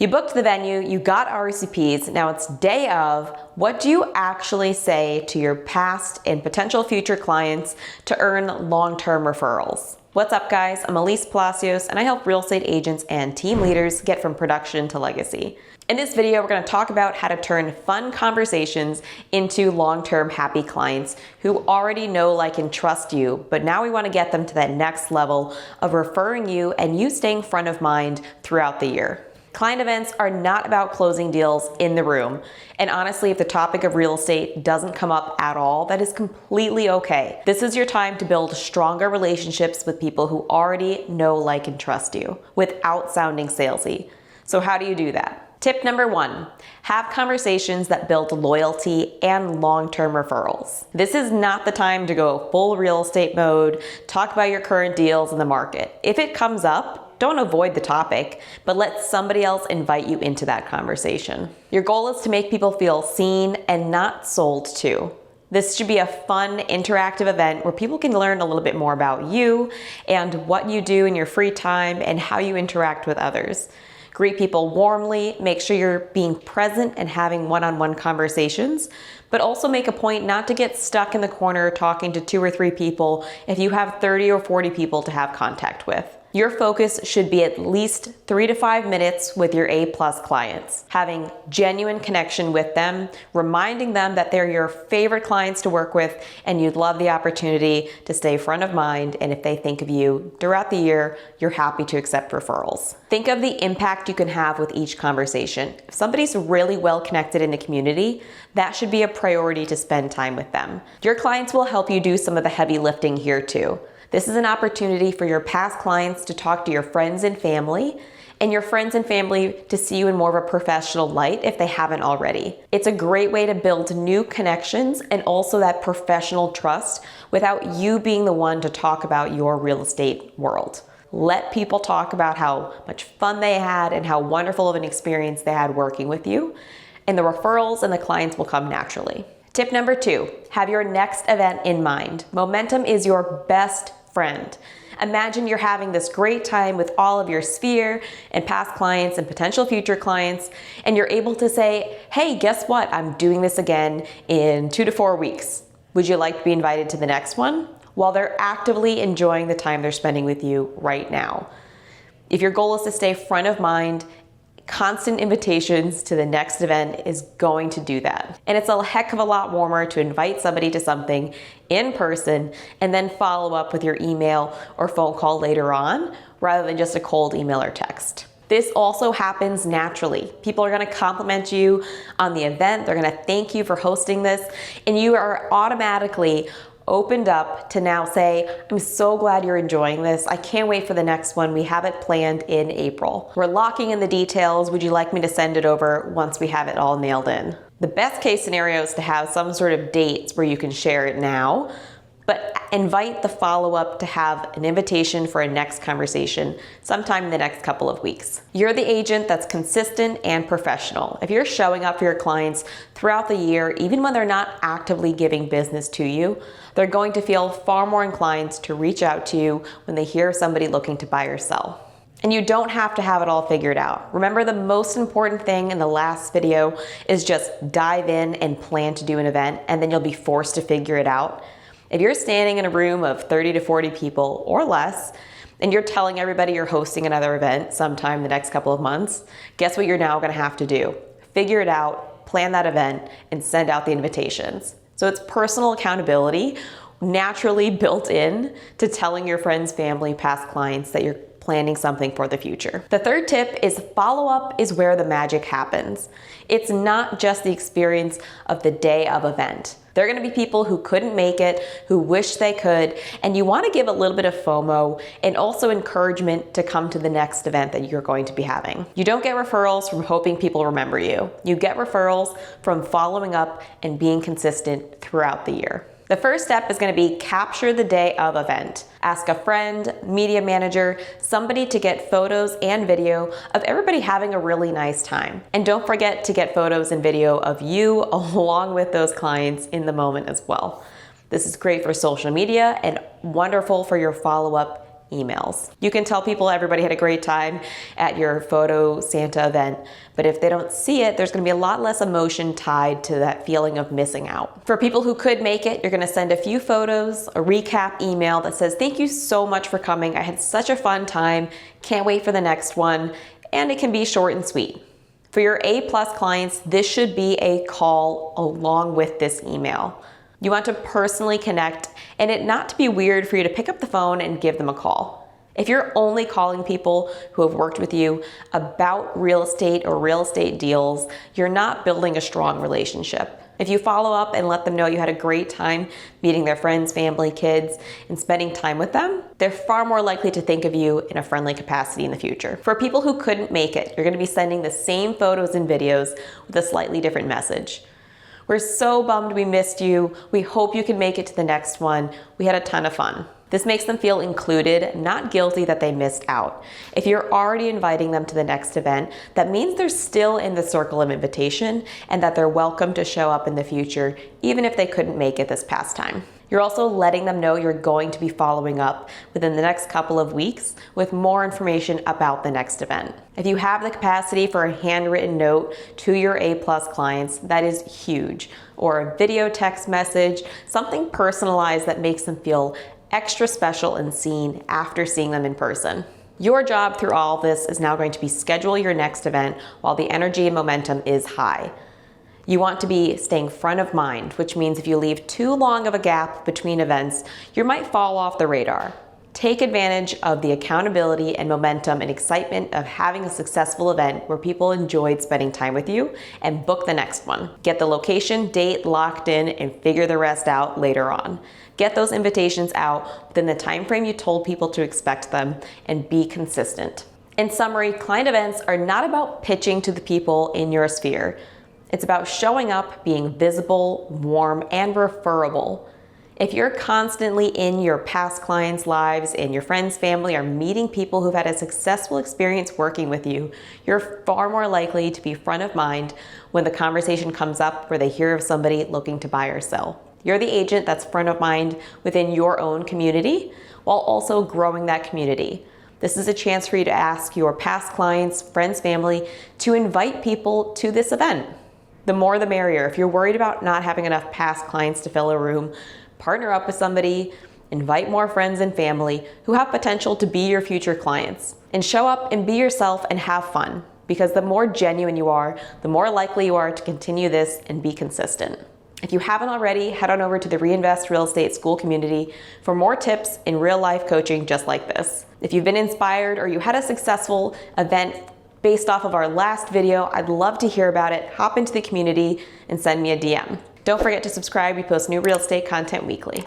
You booked the venue, you got RSVPs, now it's day of. What do you actually say to your past and potential future clients to earn long-term referrals? What's up, guys? I'm Elise Palacios, and I help real estate agents and team leaders get from production to legacy. In this video, we're going to talk about how to turn fun conversations into long-term happy clients who already know, like, and trust you, but now we want to get them to that next level of referring you and you staying front of mind throughout the year. Client events are not about closing deals in the room. And honestly, if the topic of real estate doesn't come up at all, that is completely okay. This is your time to build stronger relationships with people who already know, like, and trust you without sounding salesy. So how do you do that? Tip number 1, have conversations that build loyalty and long-term referrals. This is not the time to go full real estate mode, talk about your current deals in the market. If it comes up, don't avoid the topic, but let somebody else invite you into that conversation. Your goal is to make people feel seen and not sold to. This should be a fun, interactive event where people can learn a little bit more about you and what you do in your free time and how you interact with others. Greet people warmly, make sure you're being present and having one-on-one conversations, but also make a point not to get stuck in the corner talking to 2 or 3 people if you have 30 or 40 people to have contact with. Your focus should be at least 3 to 5 minutes with your A+ clients, having genuine connection with them, reminding them that they're your favorite clients to work with and you'd love the opportunity to stay front of mind, and if they think of you throughout the year, you're happy to accept referrals. Think of the impact you can have with each conversation. If somebody's really well connected in the community, that should be a priority to spend time with them. Your clients will help you do some of the heavy lifting here too. This is an opportunity for your past clients to talk to your friends and family, and your friends and family to see you in more of a professional light if they haven't already. It's a great way to build new connections and also that professional trust without you being the one to talk about your real estate world. Let people talk about how much fun they had and how wonderful of an experience they had working with you, and the referrals and the clients will come naturally. Tip number 2, have your next event in mind. Momentum is your best friend. Imagine you're having this great time with all of your sphere and past clients and potential future clients, and you're able to say, hey, guess what? I'm doing this again in 2 to 4 weeks. Would you like to be invited to the next one? While they're actively enjoying the time they're spending with you right now. If your goal is to stay front of mind, constant invitations to the next event is going to do that. And it's a heck of a lot warmer to invite somebody to something in person and then follow up with your email or phone call later on, rather than just a cold email or text. This also happens naturally. People are gonna compliment you on the event, they're gonna thank you for hosting this, and you are automatically opened up to now say, I'm so glad you're enjoying this. I can't wait for the next one. We have it planned in April. We're locking in the details. Would you like me to send it over once we have it all nailed in? The best case scenario is to have some sort of dates where you can share it now, but invite the follow-up to have an invitation for a next conversation sometime in the next couple of weeks. You're the agent that's consistent and professional. If you're showing up for your clients throughout the year, even when they're not actively giving business to you, they're going to feel far more inclined to reach out to you when they hear somebody looking to buy or sell. And you don't have to have it all figured out. Remember, the most important thing in the last video is just dive in and plan to do an event, and then you'll be forced to figure it out. If you're standing in a room of 30 to 40 people or less, and you're telling everybody you're hosting another event sometime the next couple of months, guess what you're now gonna have to do? Figure it out, plan that event, and send out the invitations. So it's personal accountability naturally built in to telling your friends, family, past clients that you're planning something for the future. The third tip is follow-up is where the magic happens. It's not just the experience of the day of event. There are gonna be people who couldn't make it, who wish they could, and you wanna give a little bit of FOMO and also encouragement to come to the next event that you're going to be having. You don't get referrals from hoping people remember you. You get referrals from following up and being consistent throughout the year. The first step is going to be capture the day of event. Ask a friend, media manager, somebody to get photos and video of everybody having a really nice time. And don't forget to get photos and video of you along with those clients in the moment as well. This is great for social media and wonderful for your follow-up emails. You can tell people everybody had a great time at your photo Santa event, but if they don't see it, there's gonna be a lot less emotion tied to that feeling of missing out. For people who could make it, you're gonna send a few photos, a recap email that says, thank you so much for coming. I had such a fun time. Can't wait for the next one. And it can be short and sweet. For your A+ clients, this should be a call along with this email. You want to personally connect and it not to be weird for you to pick up the phone and give them a call. If you're only calling people who have worked with you about real estate or real estate deals, you're not building a strong relationship. If you follow up and let them know you had a great time meeting their friends, family, kids, and spending time with them, they're far more likely to think of you in a friendly capacity in the future. For people who couldn't make it, you're gonna be sending the same photos and videos with a slightly different message. We're so bummed we missed you. We hope you can make it to the next one. We had a ton of fun. This makes them feel included, not guilty that they missed out. If you're already inviting them to the next event, that means they're still in the circle of invitation and that they're welcome to show up in the future, even if they couldn't make it this past time. You're also letting them know you're going to be following up within the next couple of weeks with more information about the next event. If you have the capacity for a handwritten note to your A+ clients, that is huge. Or a video text message, something personalized that makes them feel extra special and seen after seeing them in person. Your job through all of this is now going to be schedule your next event while the energy and momentum is high. You want to be staying front of mind, which means if you leave too long of a gap between events, you might fall off the radar. Take advantage of the accountability and momentum and excitement of having a successful event where people enjoyed spending time with you and book the next one. Get the location, date locked in and figure the rest out later on. Get those invitations out within the time frame you told people to expect them and be consistent. In summary, client events are not about pitching to the people in your sphere. It's about showing up, being visible, warm, and referable. If you're constantly in your past clients' lives and your friends' family are meeting people who've had a successful experience working with you, you're far more likely to be front of mind when the conversation comes up where they hear of somebody looking to buy or sell. You're the agent that's front of mind within your own community while also growing that community. This is a chance for you to ask your past clients, friends, family to invite people to this event. The more the merrier. If you're worried about not having enough past clients to fill a room, partner up with somebody, invite more friends and family who have potential to be your future clients. And show up and be yourself and have fun, because the more genuine you are, the more likely you are to continue this and be consistent. If you haven't already, head on over to the REinvest Real Estate School community for more tips in real life coaching just like this. If you've been inspired or you had a successful event based off of our last video, I'd love to hear about it. Hop into the community and send me a DM. Don't forget to subscribe. We post new real estate content weekly.